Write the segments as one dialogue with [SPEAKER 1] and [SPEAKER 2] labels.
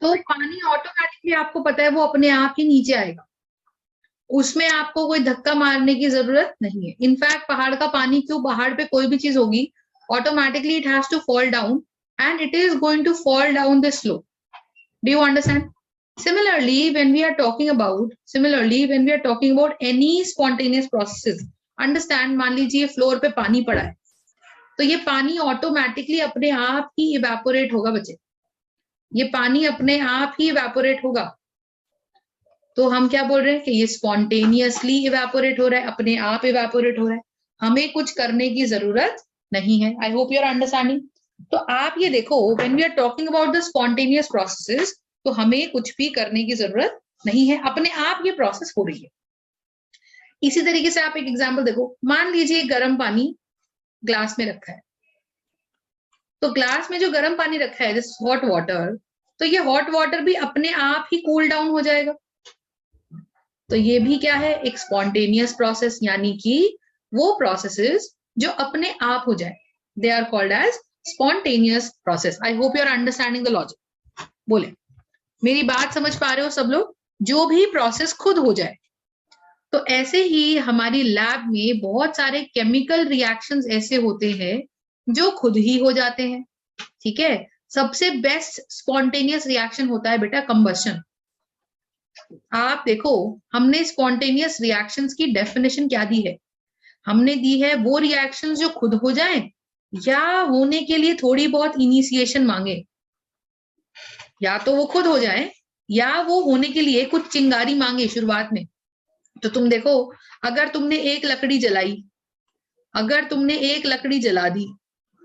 [SPEAKER 1] तो पानी ऑटोमेटिकली आपको पता है वो अपने आप ही नीचे आएगा, उसमें आपको कोई धक्का मारने की जरूरत नहीं है। इनफैक्ट पहाड़ का पानी, क्यों, पहाड़ पे कोई भी चीज होगी automatically it has to fall down and it is going to fall down the slope. Do you understand? Similarly when we are talking about any spontaneous processes, understand, मान लीजिए फ्लोर पे पानी पड़ा है, तो ये पानी ऑटोमेटिकली अपने आप ही इवेपोरेट होगा बच्चे, ये पानी अपने आप ही इवेपोरेट होगा। तो हम क्या बोल रहे हैं कि ये स्पॉन्टेनियसली इवेपोरेट हो रहा है, अपने आप इवेपोरेट हो रहा है, हमें कुछ करने की जरूरत नहीं है। I hope you are understanding. तो आप ये देखो, when we are talking about the spontaneous processes, तो हमें कुछ भी करने की जरूरत नहीं है, अपने आप ये प्रोसेस हो रही है। इसी तरीके से आप एक एग्जाम्पल देखो, मान लीजिए गर्म पानी ग्लास में रखा है, तो ग्लास में जो गर्म पानी रखा है दिस हॉट वाटर, तो ये हॉट वाटर भी अपने आप ही कूल डाउन हो जाएगा। तो ये भी क्या है, एक स्पॉन्टेनियस प्रोसेस, यानी कि वो प्रोसेसेस जो अपने आप हो जाए, they are called as spontaneous process. I hope you are understanding the logic. बोले, मेरी बात समझ पा रहे हो सब लोग? जो भी प्रोसेस खुद हो जाए। तो ऐसे ही हमारी लैब में बहुत सारे केमिकल रिएक्शंस ऐसे होते हैं जो खुद ही हो जाते हैं, ठीक है। सबसे बेस्ट स्पॉन्टेनियस रिएक्शन होता है बेटा कंबशन। आप देखो, हमने स्पॉन्टेनियस रिएक्शंस की डेफिनेशन क्या दी है, हमने दी है वो रिएक्शंस जो खुद हो जाएं या होने के लिए थोड़ी बहुत इनिशिएशन मांगे। या तो वो खुद हो जाए या वो होने के लिए कुछ चिंगारी मांगे शुरुआत में। तो तुम देखो, अगर तुमने एक लकड़ी जलाई, अगर तुमने एक लकड़ी जला दी,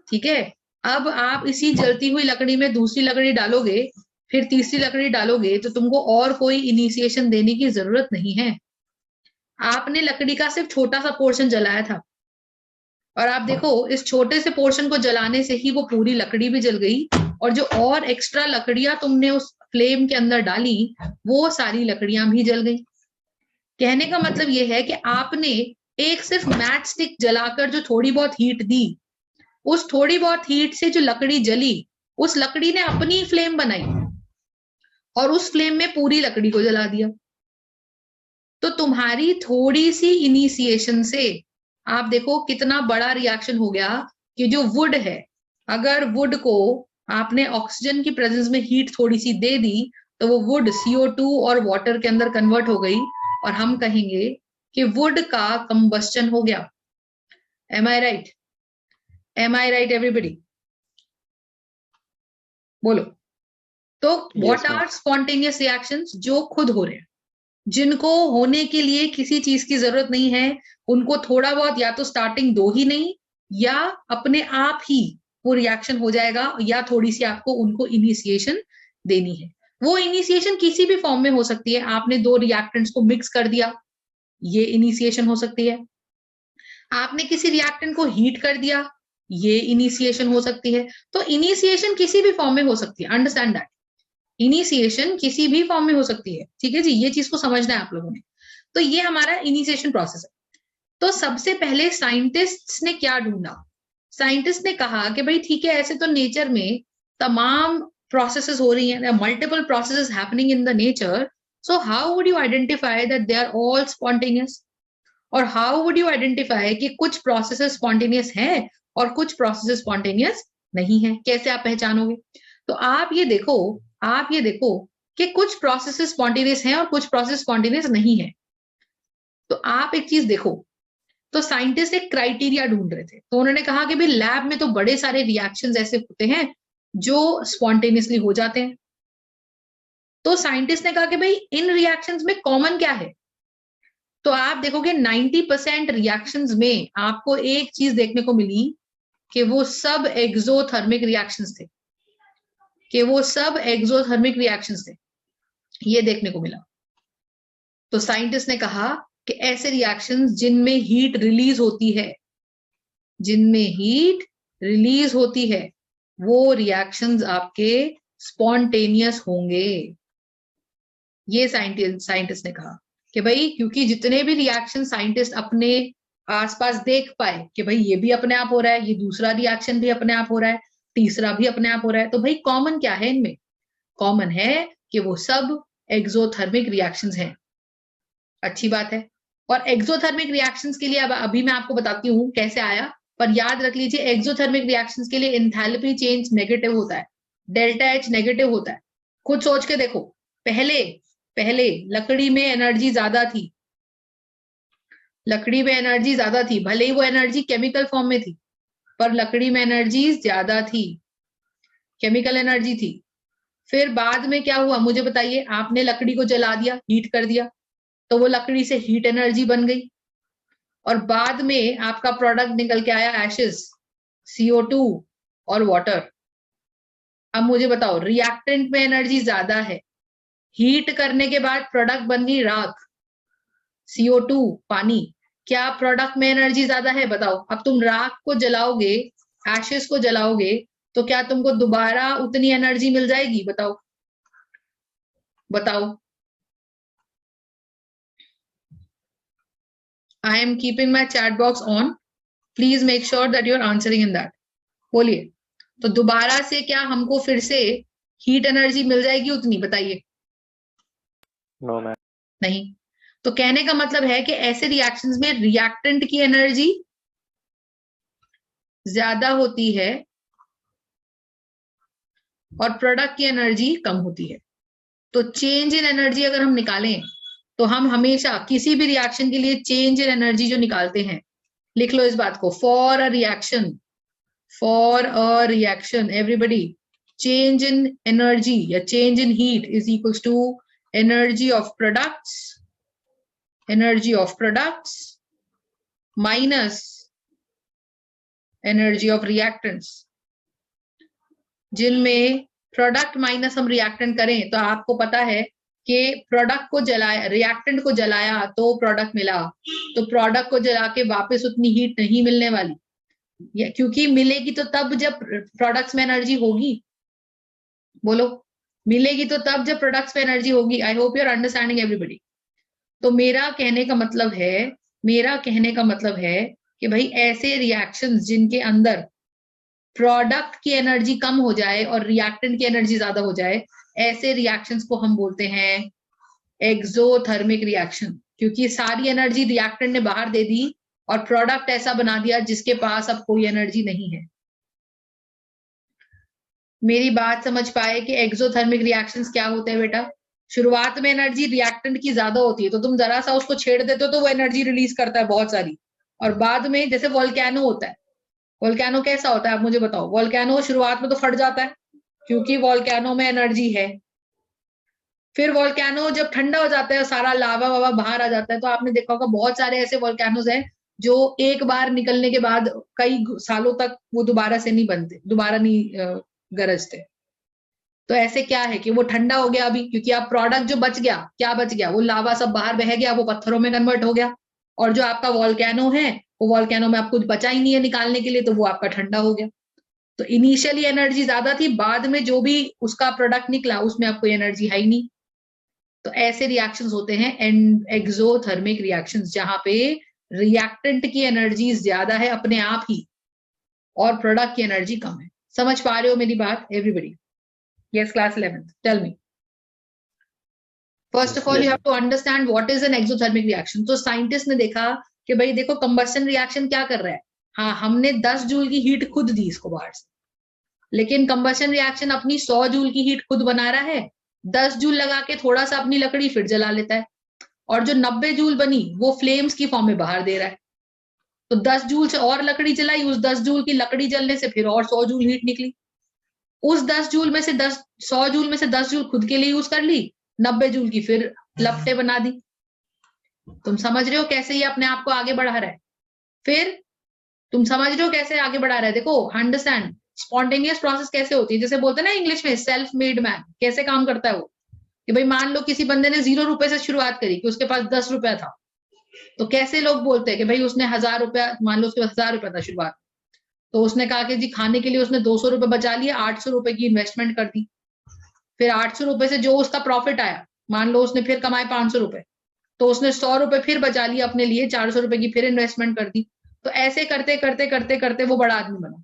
[SPEAKER 1] ठीक है, अब आप इसी जलती हुई लकड़ी में दूसरी लकड़ी डालोगे, फिर तीसरी लकड़ी डालोगे, तो तुमको और कोई इनिशिएशन देने की जरूरत नहीं है। आपने लकड़ी का सिर्फ छोटा सा पोर्शन जलाया था, और आप देखो इस छोटे से पोर्शन को जलाने से ही वो पूरी लकड़ी भी जल गई, और जो और एक्स्ट्रा लकड़ियां तुमने उस फ्लेम के अंदर डाली वो सारी लकड़ियां भी जल गई। कहने का मतलब ये है कि आपने एक सिर्फ मैच स्टिक जलाकर जो थोड़ी बहुत हीट दी, उस थोड़ी बहुत हीट से जो लकड़ी जली, उस लकड़ी ने अपनी फ्लेम बनाई और उस फ्लेम में पूरी लकड़ी को जला दिया। तो तुम्हारी थोड़ी सी इनिशिएशन से आप देखो कितना बड़ा रिएक्शन हो गया कि जो वुड है, अगर वुड को आपने ऑक्सीजन की प्रेजेंस में हीट थोड़ी सी दे दी, तो वो वुड CO2 और वाटर के अंदर कन्वर्ट हो गई, और हम कहेंगे कि वुड का कंबस्टन हो गया। एम आई राइट? एम आई राइट एवरीबडी? बोलो। तो व्हाट आर स्पॉन्टेनियस रिएक्शंस? जो खुद हो रहे हैं, जिनको होने के लिए किसी चीज की जरूरत नहीं है, उनको थोड़ा बहुत या तो स्टार्टिंग दो ही नहीं, या अपने आप ही वो रिएक्शन हो जाएगा, या थोड़ी सी आपको उनको इनिशिएशन देनी है। वो इनिशिएशन किसी भी फॉर्म में हो सकती है। आपने दो रिएक्टेंट्स को मिक्स कर दिया, ये इनिशिएशन हो सकती है। आपने किसी रिएक्टेंट को हीट कर दिया, ये इनिशिएशन हो सकती है। तो इनिशिएशन किसी भी फॉर्म में हो सकती है, अंडरस्टैंड दैट। इनिशिएशन किसी भी फॉर्म में हो सकती है, ठीक है जी, ये चीज को समझना है आप लोगों ने। तो ये हमारा इनिशिएशन प्रोसेस है। तो सबसे पहले साइंटिस्ट्स ने क्या ढूंढा? साइंटिस्ट ने कहा कि भाई ठीक है, ऐसे तो नेचर में तमाम प्रोसेसेस हो रही हैं, multiple processes happening in the nature, so how would you identify that they are all spontaneous? और हाउ वुड यू आइडेंटिफाई कि कुछ प्रोसेसेस स्पॉन्टेनियस हैं और कुछ प्रोसेसेस स्पॉन्टेनियस नहीं है? कैसे आप पहचानोगे? तो आप ये देखो कि कुछ प्रोसेसेस स्पॉन्टेनियस हैं और कुछ प्रोसेस स्पॉन्टेनियस नहीं है। तो आप एक चीज देखो, तो साइंटिस्ट एक क्राइटेरिया ढूंढ रहे थे, तो उन्होंने कहा कि भाई लैब में तो बड़े सारे रिएक्शंस ऐसे होते हैं जो स्पॉन्टेनियसली हो जाते हैं। तो साइंटिस्ट ने कहा कि भाई इन रिएक्शंस में कॉमन क्या है? तो आप देखोगे 90% रिएक्शंस में आपको एक चीज देखने को मिली कि वो सब एक्सोथर्मिक रिएक्शंस थे, ये देखने को मिला। तो साइंटिस्ट ने कहा कि ऐसे रिएक्शंस जिनमें हीट रिलीज होती है, वो रिएक्शंस आपके स्पॉन्टेनियस होंगे। ये साइंटिस्ट ने कहा कि भाई क्योंकि जितने भी रिएक्शन साइंटिस्ट अपने आसपास देख पाए कि भाई ये भी अपने आप हो रहा है, ये दूसरा रिएक्शन भी अपने आप हो रहा है, तीसरा भी अपने आप हो रहा है, तो भाई कॉमन क्या है इनमें? कॉमन है कि वो सब एक्सोथर्मिक रिएक्शंस हैं। अच्छी बात है। और एक्सोथर्मिक रिएक्शंस के लिए अब अभी मैं आपको बताती हूँ कैसे आया, पर याद रख लीजिए एक्सोथर्मिक रिएक्शंस के लिए एंथैल्पी चेंज नेगेटिव होता है, डेल्टा एच नेगेटिव होता है। खुद सोच के देखो, पहले पहले लकड़ी में एनर्जी ज्यादा थी, लकड़ी में एनर्जी ज्यादा थी, भले ही वो एनर्जी केमिकल फॉर्म में थी, पर लकड़ी में एनर्जी ज्यादा थी, केमिकल एनर्जी थी। फिर बाद में क्या हुआ मुझे बताइए, आपने लकड़ी को जला दिया, हीट कर दिया, तो वो लकड़ी से हीट एनर्जी बन गई, और बाद में आपका प्रोडक्ट निकल के आया एशेस, CO2 और वाटर। अब मुझे बताओ, रिएक्टेंट में एनर्जी ज्यादा है, हीट करने के बाद प्रोडक्ट बन गई राख, CO2 पानी। क्या प्रोडक्ट में एनर्जी ज्यादा है? बताओ। अब तुम राख को जलाओगे, एशेस को जलाओगे, तो क्या तुमको दोबारा उतनी एनर्जी मिल जाएगी? बताओ बताओ। I am keeping my chat box on. Please make sure that you are answering in that. बोलिए। तो दोबारा से क्या हमको फिर से हीट एनर्जी मिल जाएगी उतनी? बताइए।
[SPEAKER 2] No ma'am.
[SPEAKER 1] नहीं। तो कहने का मतलब है कि ऐसे रिएक्शंस में रिएक्टेंट की एनर्जी ज्यादा होती है और प्रोडक्ट की एनर्जी कम होती है। तो चेंज इन एनर्जी अगर हम निकालें तो हम हमेशा किसी भी रिएक्शन के लिए चेंज इन एनर्जी जो निकालते हैं, लिख लो इस बात को, for a reaction everybody, change in energy या change in heat is equals to energy of products minus energy of reactants. जिनमें प्रोडक्ट माइनस हम रिएक्टेंट करें तो आपको पता है कि प्रोडक्ट को जलाया, रिएक्टेंट को जलाया तो प्रोडक्ट मिला, तो प्रोडक्ट को जला के वापस उतनी हीट नहीं मिलने वाली, क्योंकि मिलेगी तो तब जब प्रोडक्ट्स में एनर्जी होगी। बोलो, मिलेगी तो तब जब प्रोडक्ट्स में एनर्जी होगी। I hope you are understanding everybody. तो मेरा कहने का मतलब है कि भाई ऐसे रिएक्शंस जिनके अंदर प्रोडक्ट की एनर्जी कम हो जाए और रिएक्टेंट की एनर्जी ज्यादा हो जाए, ऐसे रिएक्शंस को हम बोलते हैं एक्सोथर्मिक रिएक्शन, क्योंकि सारी एनर्जी रिएक्टेंट ने बाहर दे दी और प्रोडक्ट ऐसा बना दिया जिसके पास अब कोई एनर्जी नहीं है। मेरी बात समझ पाए कि एक्सोथर्मिक रिएक्शंस क्या होते हैं बेटा? शुरुआत में एनर्जी रिएक्टेंट की ज्यादा होती है, तो तुम जरा सा उसको छेड़ देते हो तो वो एनर्जी रिलीज करता है बहुत सारी, और बाद में जैसे वोल्केनो होता है, वोल्केनो कैसा होता है आप मुझे बताओ? वोल्केनो शुरुआत में तो फट जाता है क्योंकि वोल्केनो में एनर्जी है, फिर वोल्केनो जब ठंडा हो जाता है, सारा लावा वावा बाहर आ जाता है, तो आपने देखा होगा बहुत सारे ऐसे वोल्केनोज हैं जो एक बार निकलने के बाद कई सालों तक वो दोबारा से नहीं बनते, दोबारा नहीं गरजते। तो ऐसे क्या है कि वो ठंडा हो गया अभी, क्योंकि आप प्रोडक्ट जो बच गया, क्या बच गया? वो लावा सब बाहर बह गया, वो पत्थरों में कन्वर्ट हो गया, और जो आपका वोल्केनो है वो वोल्केनो में आप कुछ बचा ही नहीं है निकालने के लिए, तो वो आपका ठंडा हो गया। तो इनिशियली एनर्जी ज्यादा थी, बाद में जो भी उसका प्रोडक्ट निकला उसमें आपको एनर्जी है ही नहीं। तो ऐसे रिएक्शंस होते हैं एक्सोथर्मिक रिएक्शंस, जहां पे रिएक्टेंट की एनर्जी ज्यादा है अपने आप ही और प्रोडक्ट की एनर्जी कम है। समझ पा रहे हो मेरी बात everybody? Yes class 11th, tell me. First of all you have to understand what is an exothermic reaction. तो साइंटिस्ट ने देखा कि भाई देखो, कंबस्शन रिएक्शन क्या कर रहा है, हाँ हमने 10 जूल की हीट खुद दी इसको बाहर से, लेकिन कंबस्शन रिएक्शन अपनी 100 जूल की हीट खुद बना रहा है, 10 जूल लगा के थोड़ा सा अपनी लकड़ी फिर जला लेता है, और जो 90 जूल बनी वो फ्लेम्स की फॉर्म में बाहर दे रहा है। तो 10 जूल से और लकड़ी जलाई, उस 10 जूल की लकड़ी जलने से फिर और 100 जूल हीट निकली, उस 10 जूल में से 100 जूल में से 10 जूल खुद के लिए यूज कर ली, 90 जूल की फिर लपटे बना दी। तुम समझ रहे हो कैसे ये अपने आप को आगे बढ़ा रहा है? फिर तुम समझ रहे हो कैसे आगे बढ़ा रहा है? देखो, अंडरस्टैंड स्पॉन्टेनियस प्रोसेस कैसे होती है, जैसे बोलते हैं ना इंग्लिश में सेल्फ मेड मैन, कैसे काम करता है वो, कि भाई मान लो किसी बंदे ने 0 रुपए से शुरुआत करी, कि उसके पास 10 रुपया था, तो कैसे लोग बोलते हैं कि भाई उसने 1000 रुपया, मान लो उसके पास 1000 रुपया था शुरुआत, तो उसने कहा कि जी खाने के लिए उसने 200 रुपए बचा लिए, 800 रुपए की इन्वेस्टमेंट कर दी, फिर 800 रुपए से जो उसका प्रॉफिट आया, मान लो उसने फिर कमाए 500 रुपए, तो उसने 100 रुपए फिर बचा लिए अपने लिए, 400 रुपए की फिर इन्वेस्टमेंट कर दी। तो ऐसे करते करते करते करते वो बड़ा आदमी बना,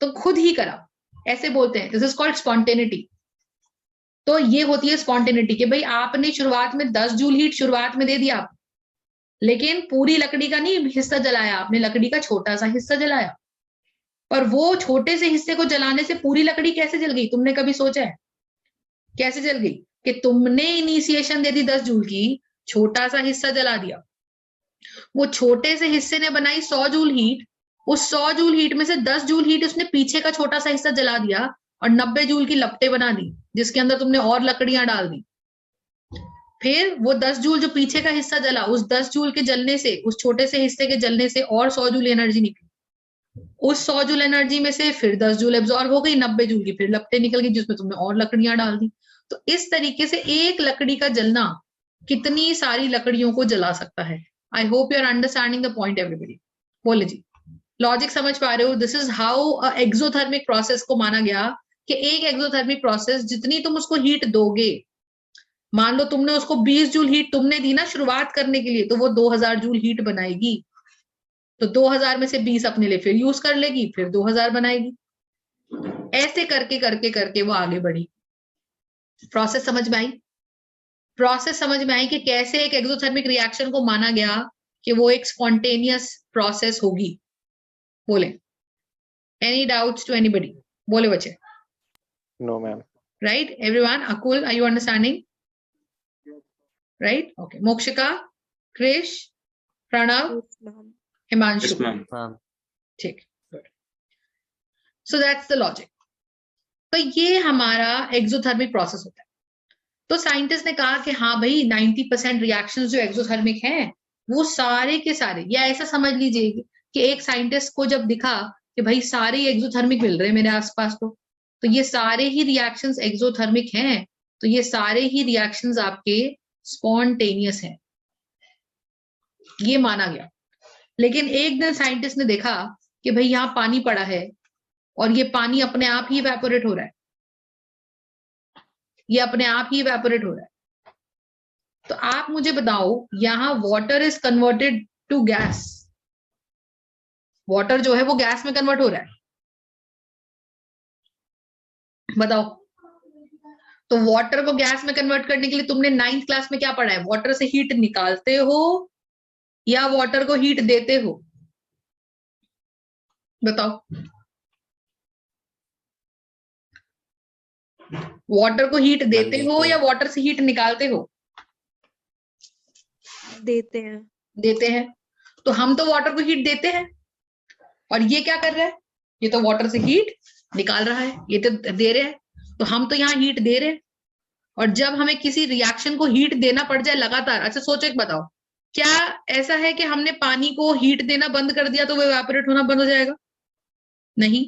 [SPEAKER 1] तो खुद ही करा, ऐसे बोलते हैं, दिस इज कॉल्ड स्पॉन्टेनिटी। तो ये होती है स्पॉन्टेनिटी कि भाई आपने शुरुआत में 10 जूल हीट शुरुआत में दे दिया, लेकिन पूरी लकड़ी का नहीं हिस्सा जलाया आपने, लकड़ी का छोटा सा हिस्सा जलाया। पर वो छोटे से हिस्से को जलाने से पूरी लकड़ी कैसे जल गई? तुमने कभी सोचा है कैसे जल गई? कि तुमने इनिशिएशन दे दी 10 जूल की, छोटा सा हिस्सा जला दिया, वो छोटे से हिस्से ने बनाई 100 जूल हीट, उस 100 जूल हीट में से 10 जूल हीट उसने पीछे का छोटा सा हिस्सा जला दिया और 90 जूल की लपटें बना दी, जिसके अंदर तुमने और लकड़ियां डाल दी। फिर वो 10 जूल जो पीछे का हिस्सा जला, उस 10 जूल के जलने से, उस छोटे से हिस्से के जलने से और 100 जूल एनर्जी निकली। उस 100 जूल एनर्जी में से फिर 10 जूल एब्जॉर्ब हो गई, 90 जूल की फिर लपटें निकल गई, जिसमें तुमने और लकड़ियां डाल दी। तो इस तरीके से एक लकड़ी का जलना कितनी सारी लकड़ियों को जला सकता है। I hope you are understanding the point everybody. बोले जी, लॉजिक समझ पा रहे हो? This is how exothermic process को माना गया कि एक एक्सोथर्मिक प्रोसेस जितनी तुम उसको हीट दोगे, मान लो तुमने उसको 20 जूल हीट तुमने दी ना शुरुआत करने के लिए, तो वो 2000 जूल हीट बनाएगी। तो 2000 में से 20 अपने लिए फिर यूज कर लेगी, फिर 2000 बनाएगी। ऐसे करके करके करके वो आगे बढ़ी। प्रोसेस समझ में आई? प्रोसेस समझ में आई कि कैसे एक एक्सोथर्मिक रिएक्शन को माना गया कि वो एक स्पॉन्टेनियस प्रोसेस होगी। बोले, एनी डाउट्स टू एनीबडी? बोले बच्चे।
[SPEAKER 2] No, ma'am.
[SPEAKER 1] Right, everyone? Akul, are you understanding? Right? Okay. Mokshika, Krish, Pranav,
[SPEAKER 3] Yes, ma'am.
[SPEAKER 1] Himanshu.
[SPEAKER 4] Yes, ma'am.
[SPEAKER 1] ठीक, good. So that's the logic. तो ये हमारा एक्सोथर्मिक प्रोसेस होता है। तो साइंटिस्ट ने कहा कि हाँ भाई 90% रिएक्शंस जो एक्सोथर्मिक हैं वो सारे के सारे, या ऐसा समझ लीजिए कि एक साइंटिस्ट को जब दिखा कि भाई सारे एक्सोथर्मिक मिल रहे हैं मेरे आसपास, तो ये सारे ही रिएक्शंस एक्सोथर्मिक हैं, तो ये सारे ही रिएक्शंस आपके स्पॉन्टेनियस हैं, ये माना गया। लेकिन एक दिन साइंटिस्ट ने देखा कि भाई यहाँ पानी पड़ा है और ये पानी अपने आप ही इवेपोरेट हो रहा है, ये अपने आप ही इवेपोरेट हो रहा है। तो आप मुझे बताओ, यहां water is converted to gas, water जो है वो गैस में कन्वर्ट हो रहा है, बताओ। तो वाटर को गैस में कन्वर्ट करने के लिए तुमने 9th क्लास में क्या पढ़ा है? वाटर से हीट निकालते हो या वाटर को हीट देते हो? बताओ। वाटर को हीट देते हो या वाटर से हीट निकालते हो?
[SPEAKER 3] देते हैं।
[SPEAKER 1] देते हैं। तो हम तो वाटर को हीट देते हैं, और ये क्या कर रहा है? ये तो वाटर से हीट निकाल रहा है, ये तो दे रहे हैं। तो हम तो यहाँ हीट दे रहे हैं, और जब हमें किसी रिएक्शन को हीट देना पड़ जाए लगातार, अच्छा सोचो, एक बताओ, क्या ऐसा है कि हमने पानी को हीट देना बंद कर दिया तो वो इवेपोरेट होना बंद हो जाएगा? नहीं,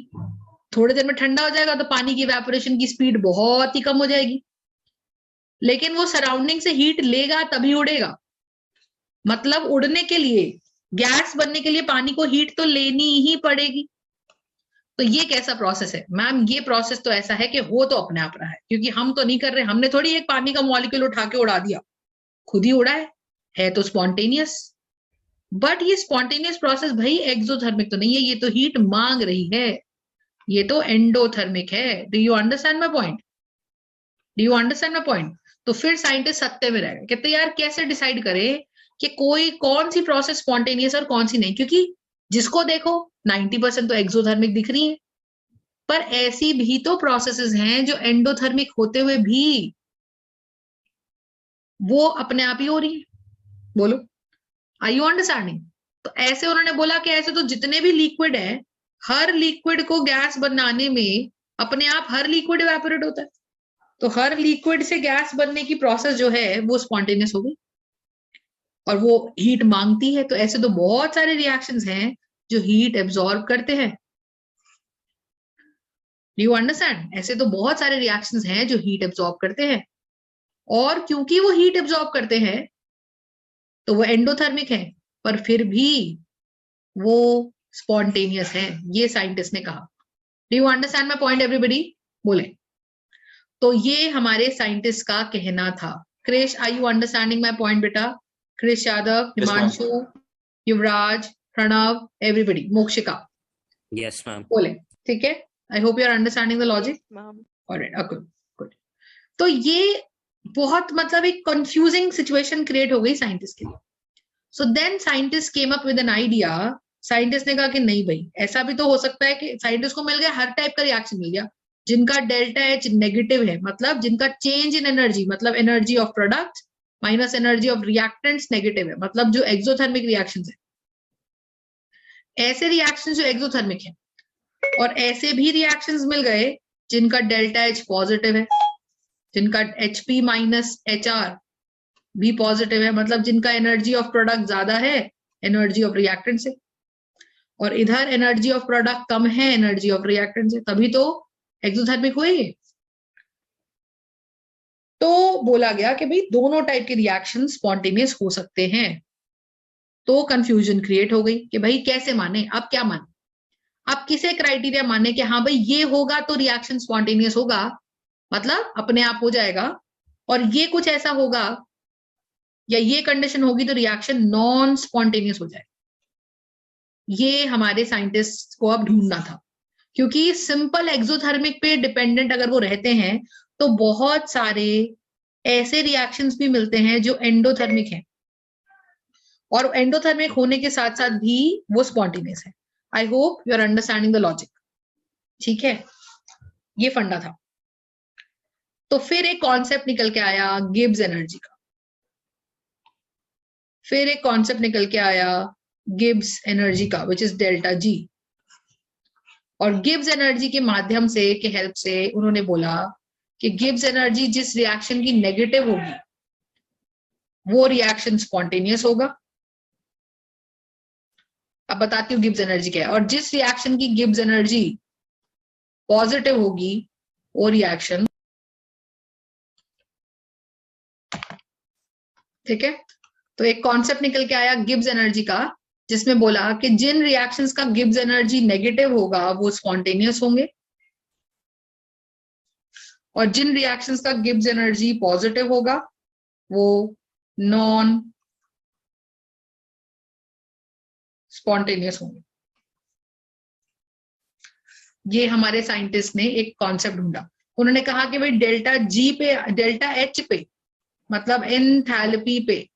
[SPEAKER 1] थोड़ी देर में ठंडा हो जाएगा तो पानी की इवेपोरेशन की स्पीड बहुत ही कम हो जाएगी, लेकिन वो सराउंडिंग से हीट लेगा तभी उड़ेगा। मतलब उड़ने के लिए, गैस बनने के लिए पानी को हीट तो लेनी ही पड़ेगी। तो ये कैसा प्रोसेस है मैम? ये प्रोसेस तो ऐसा है कि हो तो अपने आप रहा है, क्योंकि हम तो नहीं कर रहे, हमने थोड़ी एक पानी का मॉलिक्यूल उठा के उड़ा दिया, खुद ही उड़ा है तो स्पॉन्टेनियस। बट ये स्पॉन्टेनियस प्रोसेस भाई एक्सोथर्मिक तो नहीं है, ये तो हीट मांग रही है, ये तो एंडोथर्मिक है। Do you understand my point? Do you understand my point? तो फिर साइंटिस्ट सत्य में रहेगा, कहते यार कैसे डिसाइड करे कि कोई कौन सी प्रोसेस स्पॉन्टेनियस और कौन सी नहीं, क्योंकि जिसको देखो 90% तो एक्सोथर्मिक दिख रही है, पर ऐसी भी तो प्रोसेसेस हैं जो एंडोथर्मिक होते हुए भी वो अपने आप ही हो रही है। बोलो, आर यू अंडरस्टैंडिंग? तो ऐसे उन्होंने बोला कि ऐसे तो जितने भी लिक्विड है, हर लिक्विड को गैस बनाने में अपने आप हर लिक्विड इवेपोरेट होता है, तो हर लिक्विड से गैस बनने की प्रोसेस जो है वो स्पॉन्टेनियस हो गई और वो हीट मांगती है। तो ऐसे तो बहुत सारे रिएक्शंस हैं जो हीट एब्जॉर्ब करते हैं। Do you understand? ऐसे तो बहुत सारे रिएक्शंस हैं जो हीट एब्जॉर्ब करते हैं, और क्योंकि वो हीट एब्जॉर्ब करते हैं तो वो एंडोथर्मिक है, पर फिर भी वो स्पॉन्टेनियस है, ये साइंटिस्ट ने कहा। Do you understand my point everybody? बोले। तो ये हमारे साइंटिस्ट का कहना था। Krish, are you understanding my point बेटा? Krish Yadav, Himanshu, Yuvraj, Pranav, everybody, Mokshika.
[SPEAKER 4] Yes, ma'am.
[SPEAKER 1] बोले, ठीक है? I hope you are understanding the logic.
[SPEAKER 3] Yes, ma'am.
[SPEAKER 1] Alright, okay, good. तो ये बहुत मतलब एक कंफ्यूजिंग सिचुएशन क्रिएट हो गई साइंटिस्ट के लिए. So then scientist came up with an idea. Scientist ने कहा कि नहीं भाई, ऐसा भी तो हो सकता है कि साइंटिस्ट को मिल गया हर टाइप का रिएक्शन मिल गया जिनका डेल्टा एच नेगेटिव है, मतलब जिनका चेंज इन एनर्जी, मतलब energy of product minus energy of reactants negative है, मतलब जो एक्सोथर्मिक रिएक्शंस है, ऐसे रिएक्शंस जो एक्सोथर्मिक है. और ऐसे भी रिएक्शंस मिल गए जिनका डेल्टा एच पॉजिटिव है, जिनका एचपी माइनस एचआर भी पॉजिटिव है, मतलब जिनका एनर्जी ऑफ प्रोडक्ट ज्यादा है एनर्जी ऑफ रिएक्टेंट से, और इधर एनर्जी ऑफ प्रोडक्ट कम है एनर्जी ऑफ रिएक्टेंट से, तभी तो एक्सोथर्मिक हुई. तो बोला गया कि भाई दोनों टाइप के रिएक्शन स्पॉन्टेनियस हो सकते हैं. तो कंफ्यूजन क्रिएट हो गई कि भाई कैसे माने, अब क्या माने, अब किसे क्राइटेरिया माने कि हाँ भाई ये होगा तो रिएक्शन स्पॉन्टेनियस होगा, मतलब अपने आप हो जाएगा, और ये कुछ ऐसा होगा या ये कंडीशन होगी तो रिएक्शन नॉन स्पॉन्टेनियस हो जाए. ये हमारे साइंटिस्ट को अब ढूंढना था, क्योंकि सिंपल एक्सोथर्मिक पे डिपेंडेंट अगर वो रहते हैं तो बहुत सारे ऐसे रिएक्शंस भी मिलते हैं जो एंडोथर्मिक हैं, और एंडोथर्मिक होने के साथ साथ भी वो स्पॉन्टेनियस है. I hope you are understanding the logic. ठीक है, ये फंडा था. तो फिर एक कॉन्सेप्ट निकल के आया गिब्स एनर्जी का. फिर एक कॉन्सेप्ट निकल के आया गिब्स एनर्जी का, विच इज डेल्टा जी. और गिब्स एनर्जी के माध्यम से, के हेल्प से उन्होंने बोला कि गिब्स एनर्जी जिस रिएक्शन की नेगेटिव होगी वो रिएक्शन स्पॉन्टेनियस होगा. अब बताती हूँ गिब्स एनर्जी क्या है. और जिस रिएक्शन की गिब्स एनर्जी पॉजिटिव होगी वो रिएक्शन, ठीक है. तो एक कॉन्सेप्ट निकल के आया गिब्स एनर्जी का, जिसमें बोला कि जिन रिएक्शंस का गिब्स एनर्जी नेगेटिव होगा वो स्पॉन्टेनियस होंगे, और जिन रिएक्शंस का गिब्स एनर्जी पॉजिटिव होगा वो नॉन स्पॉन्टेनियस होंगे. ये हमारे साइंटिस्ट ने एक कॉन्सेप्ट ढूंढा. उन्होंने कहा कि भाई डेल्टा जी पे, डेल्टा एच पे, मतलब एंथैल्पी पे